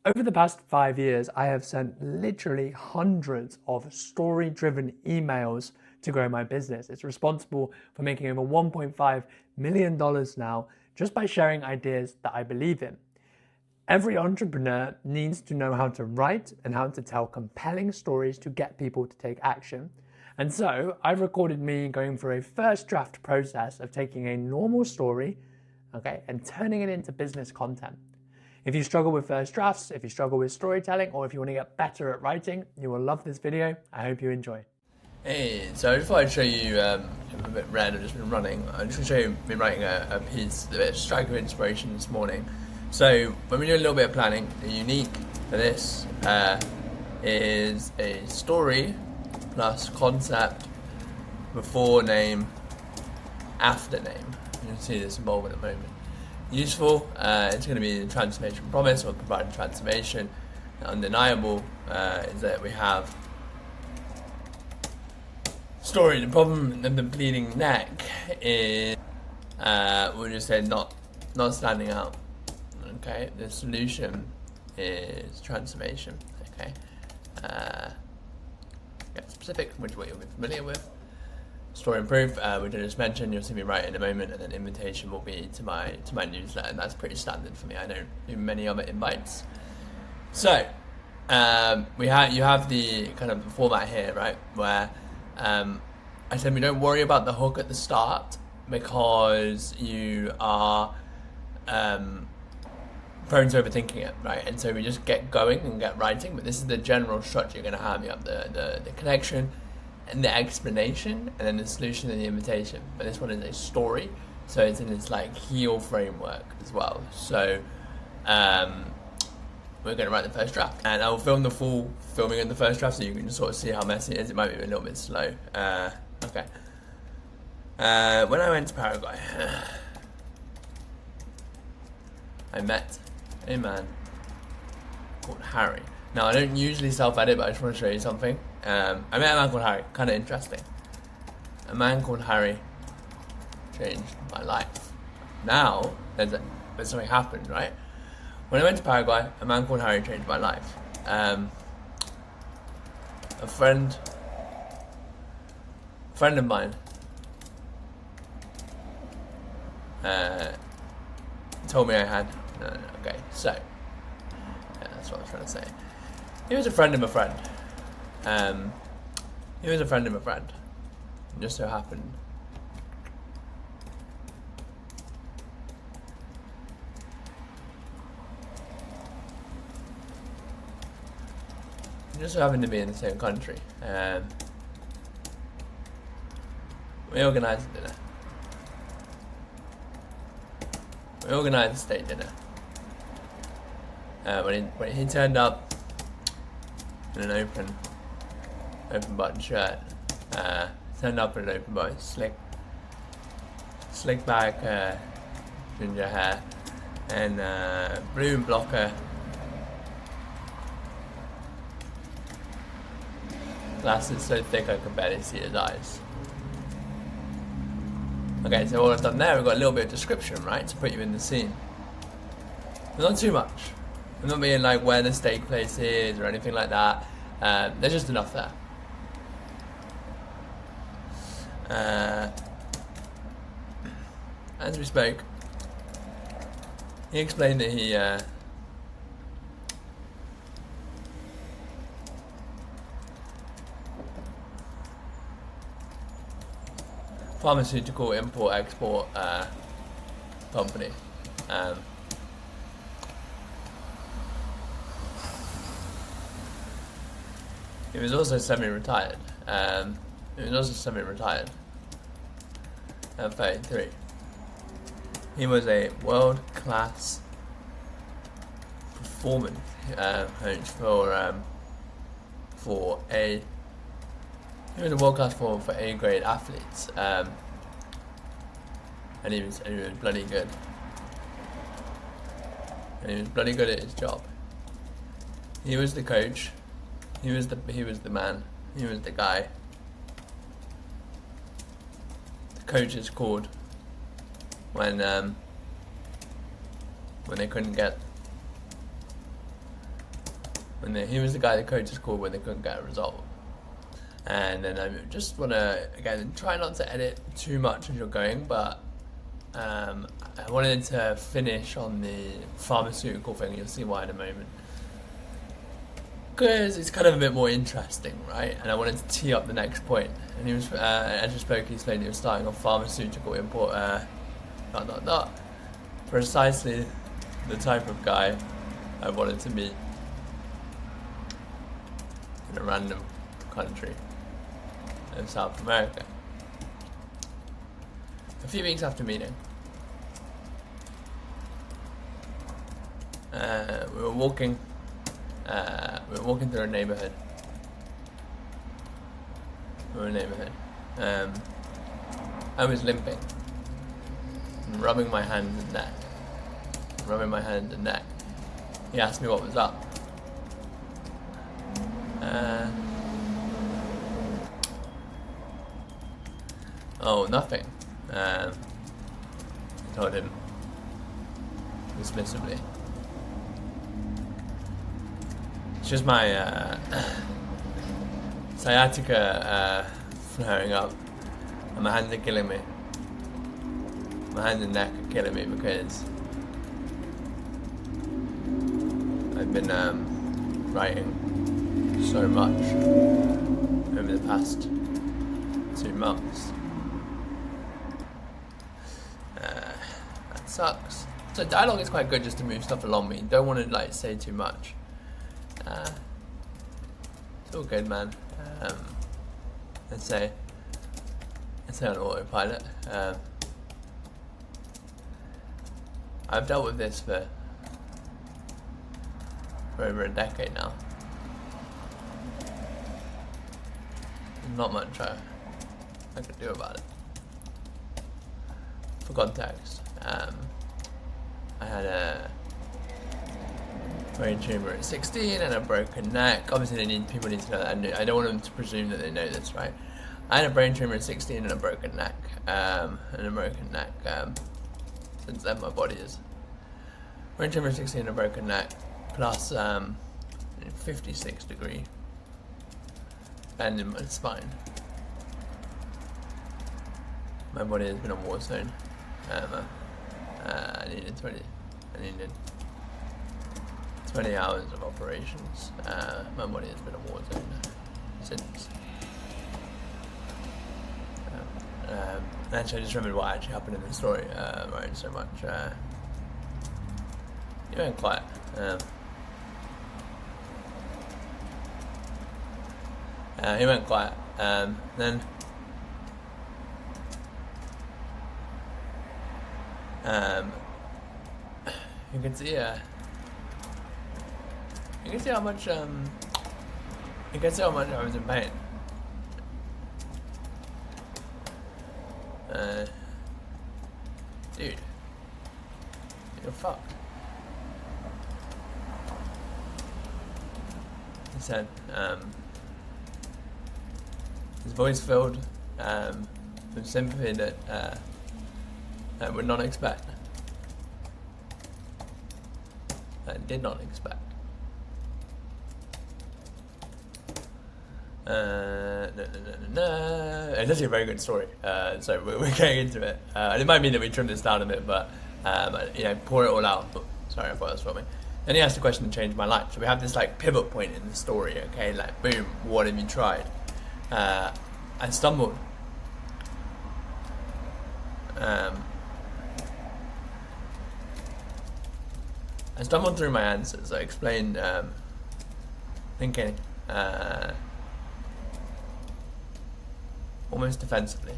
Over the past 5 years, I have sent literally hundreds of story-driven emails to grow my business. It's responsible for making over $1.5 million now just by sharing ideas that I believe in. Every entrepreneur needs to know how to write and how to tell compelling stories to get people to take action. And so I've recorded me going through a first draft process of taking a normal story, okay, and turning it into business content. If you struggle with first drafts, if you struggle with storytelling, or if you want to get better at writing, you will love this video. I hope you enjoy. Hey, so I just thought I'd show you, I'm a bit red, I've just been running. I'm just going to show you me writing a piece, a bit of strike of inspiration this morning. So when we do a little bit of planning, the unique for this is a story plus concept before name, after name. You'll see this involved in a moment. Useful, it's going to be the transformation promise or providing transformation. Undeniable is that we have story. The problem of the bleeding neck is we'll just say not standing out. Okay, the solution is transformation. Okay, get specific, which what you'll be familiar with. Story and proof, which I just mentioned, you'll see me write in a moment, and then invitation will be to my newsletter, and that's pretty standard for me. I don't do many other invites. So you have the kind of format here, right? Where I said we don't worry about the hook at the start because you are prone to overthinking it, right? And so we just get going and get writing. But this is the general structure you're going to have. You have the connection and the explanation, and then the solution and the invitation. But this one is a story, so it's in this like HEAL framework as well. So we're going to write the first draft, and I will film the full filming of the first draft so you can just sort of see how messy it is. It might be a little bit slow. Okay. When I went to Paraguay, I met a man called Harry. Now, I don't usually self-edit, but I just want to show you something. I met a man called Harry, kind of interesting. A man called Harry changed my life. Now, there's something happened, right? When I went to Paraguay, a man called Harry changed my life. A friend of mine told me I had. No, okay, so yeah, that's what I was trying to say. He was a friend of a friend. He was a friend of a friend. It just so happened. It just so happened to be in the same country. We organised a dinner. We organised a state dinner. When he turned up in an open button shirt, turned up in an open button, slick back, ginger hair, and blue blocker glasses so thick I could barely see his eyes. Okay, so all I've done there, we've got a little bit of description, right, to put you in the scene. But not too much. I'm not being like where the steak place is or anything like that. There's just enough there. As we spoke, he explained that he pharmaceutical import-export company. He was also semi-retired. At 33. He was a world-class performance coach for a. He was a world-class performer for A-grade athletes, and he was bloody good. And he was bloody good at his job. He was the coach. He was the man. He was the guy. The coaches called when they couldn't get he was the guy the coaches called when they couldn't get a result. And then I just want to, again, try not to edit too much as you're going, but I wanted to finish on the pharmaceutical thing. You'll see why in a moment. Because it's kind of a bit more interesting, right? And I wanted to tee up the next point. And he was, as you spoke, he explained he was starting on pharmaceutical import, precisely the type of guy I wanted to meet in a random country in South America. A few weeks after meeting, we were walking through a neighborhood. I was limping, and rubbing my hands and neck. He asked me what was up. Oh, nothing. I told him dismissively. It's just my sciatica flaring up, and my hands are killing me. My hands and neck are killing me because I've been writing so much over the past 2 months. That sucks. So dialogue is quite good just to move stuff along, but you don't want to like say too much. It's all good, man. Let's say on autopilot. I've dealt with this for over a decade now. There's not much I could do about it. For context, I had a brain tumor at 16 and a broken neck. Obviously, people need to know that. I don't want them to presume that they know this, right? I had a brain tumor at 16 and a broken neck. Since then, my body is brain tumor at 16 and a broken neck, plus 56-degree bend in my spine. My body has been a war zone. I needed 20 hours of operations. My body has been a war zone since. Actually, I just remembered what actually happened in the story. Right, so much. You went quiet. He went quiet. Then. You can see how much I was in pain. Dude, you're fucked. He said, his voice filled with sympathy that I would not expect. I did not expect. No. It's actually a very good story. So we're getting into it. And it might mean that we trim this down a bit, but pour it all out. Oh, sorry, I thought that was for me. Then he asked a question that changed my life. So we have this like pivot point in the story. Okay, like boom, what have you tried? I stumbled. I stumbled through my answers. I explained thinking almost defensively.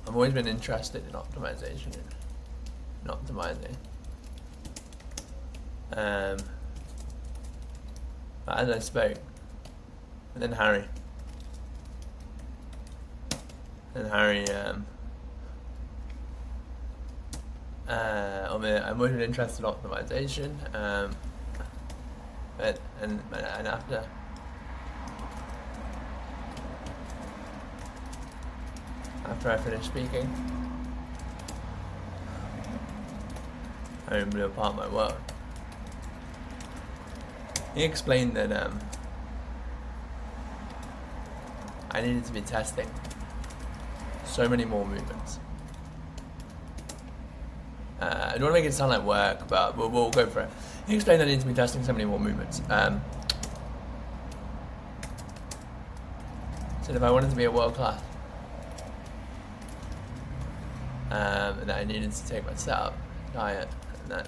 I've always been interested in optimization and optimizing. But as I spoke, and then Harry, I'm always been interested in optimization, and after I finished speaking, and blew apart my world. He explained that I needed to be testing so many more movements. I don't want to make it sound like work, but we'll go for it. He explained that I needed to be testing so many more movements. Said if I wanted to be a world class, and that I needed to take my setup, diet, and that.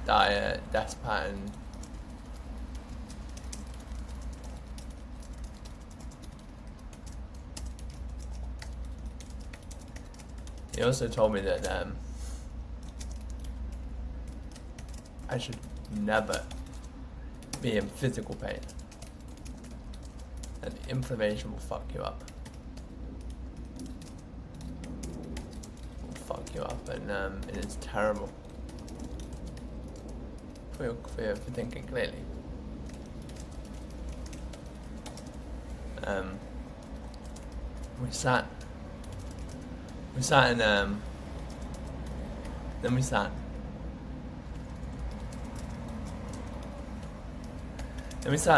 Diet, desk pattern. He also told me that I should never be in physical pain. And inflammation will fuck you up. Will fuck you up, and it is terrible for thinking clearly. We sat in then we sat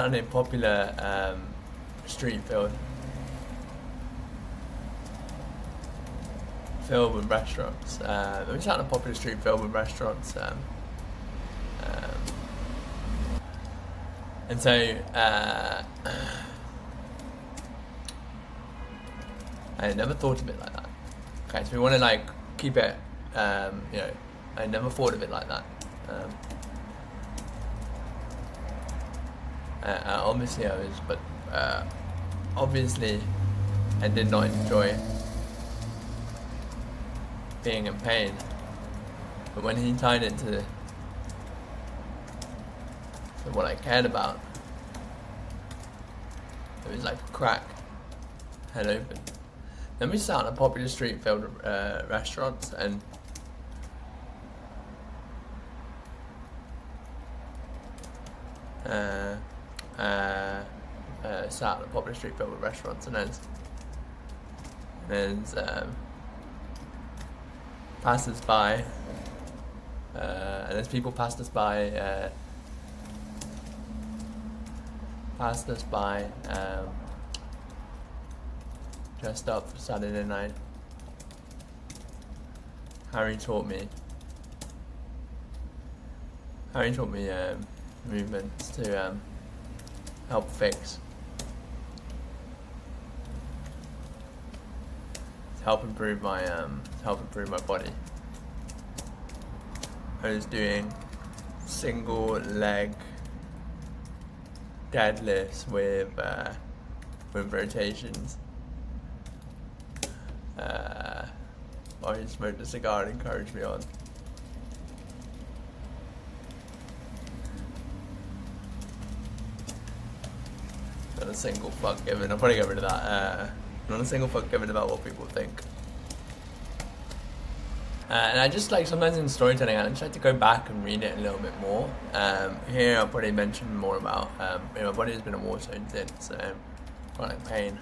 on a popular street filled with restaurants. We sat on a popular street filled with restaurants. And so I never thought of it like that. Okay, so we want to like keep it, I never thought of it like that. Obviously I was, but obviously I did not enjoy being in pain. But when he tied it to what I cared about, it was like a crack had opened. Then we sat on a popular street filled with restaurants, and sat on a popular street filled with restaurants, and there's passers by, and as people passed us by, dressed up for Saturday night. Harry taught me movements to help fix, to help improve my body. I was doing single leg deadlifts with rotations. Or he smoked a cigar and encouraged me on. Not a single fuck given. I'll probably get rid of that. Not a single fuck given about what people think. And I just like sometimes in storytelling, I just like to go back and read it a little bit more. Here I'll probably mention more about my body has been a war zone since chronic pain.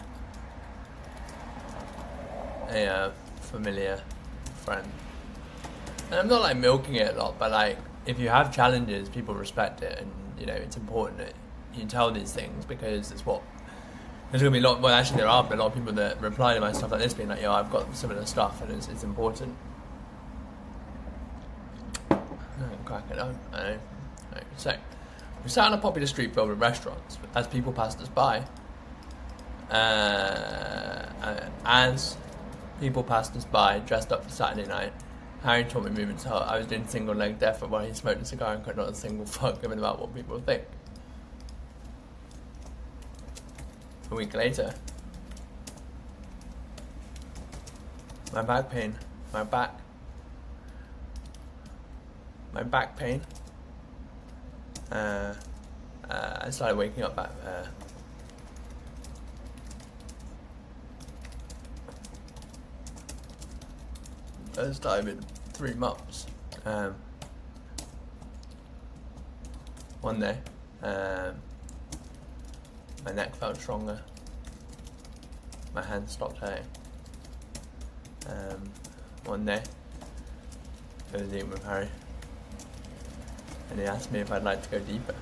A familiar friend, and I'm not like milking it a lot, but like if you have challenges, people respect it, and it's important that you tell these things, because it's what there's gonna be a lot. Well, actually, there are a lot of people that reply to my stuff like this, being like, "Yo, I've got similar stuff," and it's important. Crack it on. So we sat on a popular street filled with restaurants as people passed us by. As people passed us by, dressed up for Saturday night, Harry taught me movements. I was doing single leg deadlift while he smoked a cigar and could not a single fuck given about what people think. A week later, my back pain, my back pain. I started waking up at first time in 3 months. One day, My neck felt stronger. My hands stopped hurting. One day, I was eating with Harry, and he asked me if I'd like to go deeper.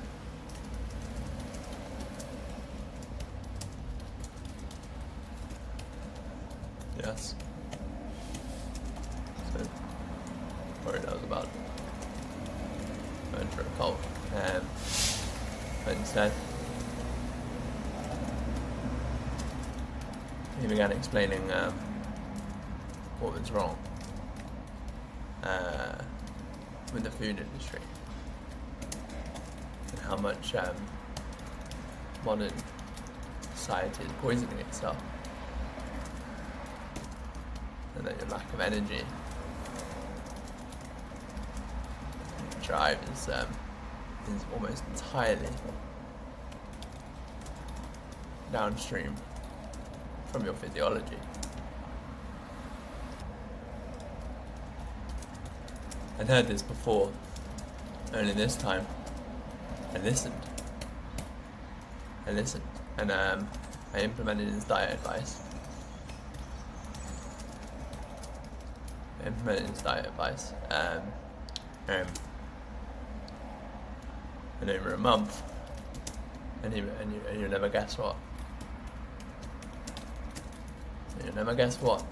Yes. So, worried I was about going for a cult. But instead, he began explaining what was wrong with the food industry and how much modern society is poisoning itself, and that your lack of energy and drive is almost entirely downstream from your physiology. I'd heard this before, only this time I listened, and I implemented his diet advice. And over a month, and you'll never guess what. You'll never guess what.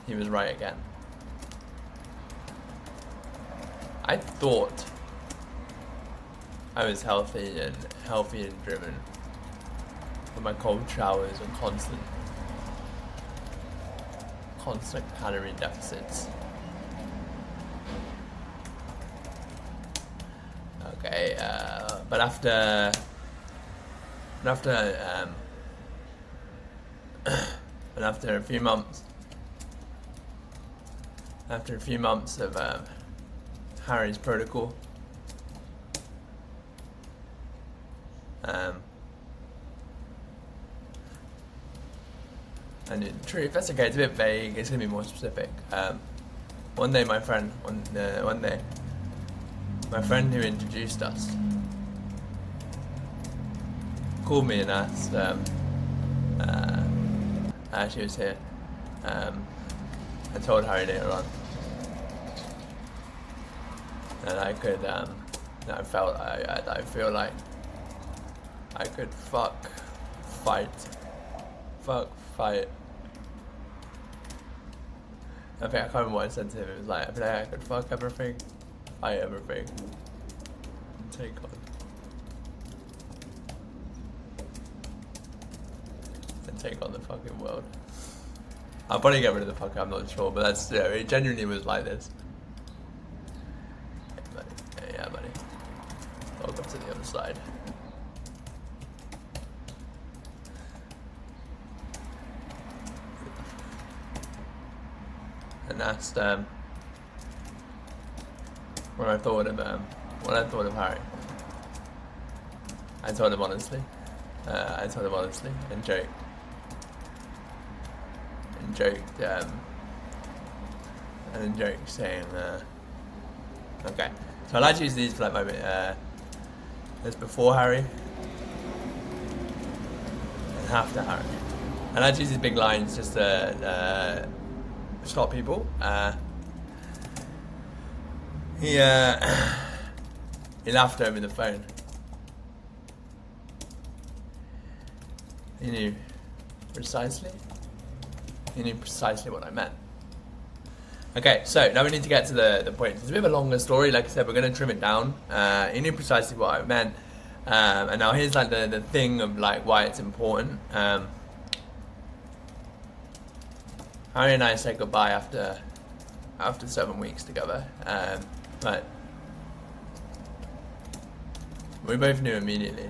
He was right again. I thought I was healthy and driven, with my cold showers and constant calorie deficits. Okay, but after a few months of Harry's protocol, and in truth, that's okay. It's a bit vague. It's gonna be more specific. One day, my friend who introduced us called me and asked. She was here. I told Harry later on, and I could. I feel like I could fight. I think I can't remember what I said to him. It was like, I feel like I could fuck everything, fight everything, and take on the fucking world. I'll probably get rid of the fucker, I'm not sure, but that's, it genuinely was like this. Yeah, buddy. Welcome to the other side. And asked what I thought of Harry. I told him honestly. And joked. And joked saying, okay. So I like to use these for like my there's before Harry and after Harry. And I like to use these big lines just to stop people. He laughed over the phone. He knew precisely what I meant. Okay, so now we need to get to the point. It's a bit of a longer story. Like I said, we're going to trim it down. He knew precisely what I meant. And now here's like the thing of like why it's important. Harry and I said goodbye after 7 weeks together. But we both knew immediately.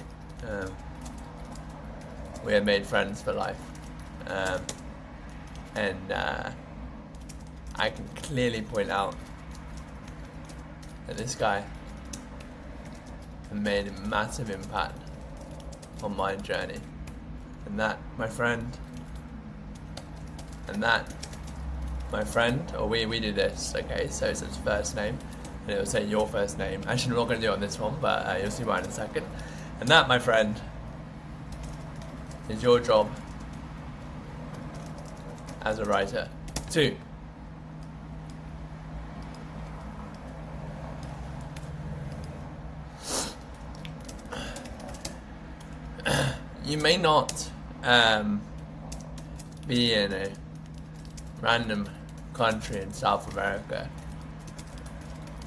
We had made friends for life. And I can clearly point out that this guy made a massive impact on my journey. And that, my friend, or we do this, okay, so it's his first name, and it will say your first name. Actually, I'm not going to do it on this one, but you'll see why in a second. And that, my friend, is your job as a writer. 2. You may not be in a random country in South America,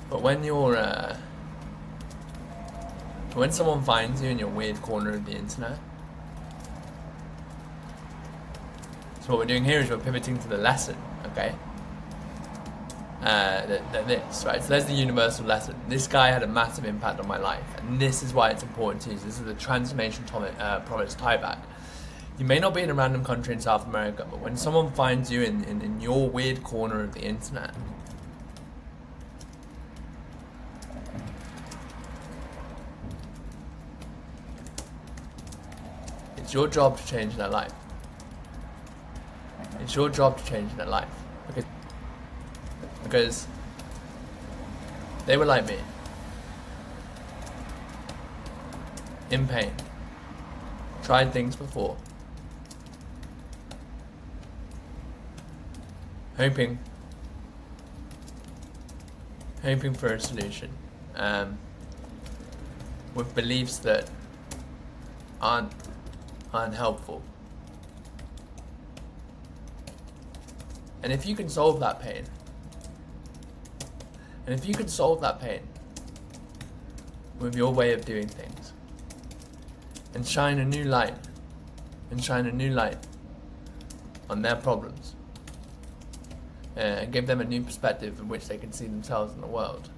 but when you're when someone finds you in your weird corner of the internet, so what we're doing here is we're pivoting to the lesson, okay? This, right? So there's the universal lesson. This guy had a massive impact on my life, and this is why it's important to use. This is the transformation promise tie back. You may not be in a random country in South America, but when someone finds you in your weird corner of the internet, it's your job to change their life. It's your job to change their life. Because they were like me, in pain, tried things before, hoping for a solution, with beliefs that aren't helpful. And if you can solve that pain, with your way of doing things, and shine a new light on their problems, and give them a new perspective in which they can see themselves in the world,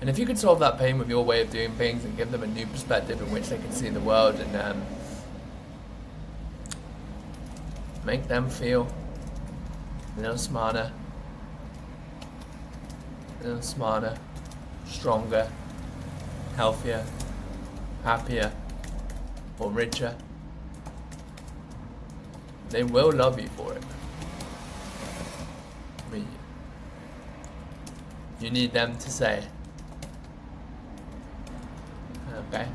and if you can solve that pain with your way of doing things and give them a new perspective in which they can see the world, and make them feel a little smarter, stronger, healthier, happier, or richer, they will love you for it. I mean, you need them to say, okay,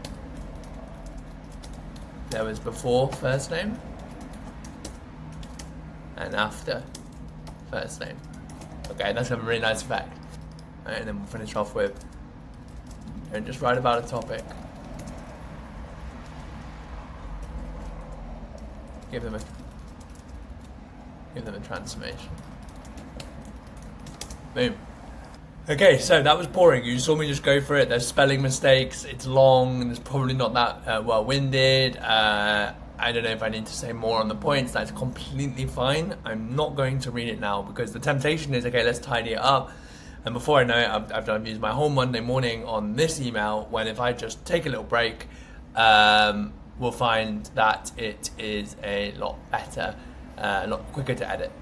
there was before first name and after first name. Okay, that's a really nice fact. Right, and then we'll finish off with, don't just write about a topic. Give them a transformation. Boom. Okay, so that was boring. You saw me just go for it. There's spelling mistakes. It's long, and it's probably not that well-winded. I don't know if I need to say more on the points. That's completely fine. I'm not going to read it now because the temptation is, okay, let's tidy it up. And before I know it, I've used my whole Monday morning on this email, when if I just take a little break, we'll find that it is a lot better, a lot quicker to edit.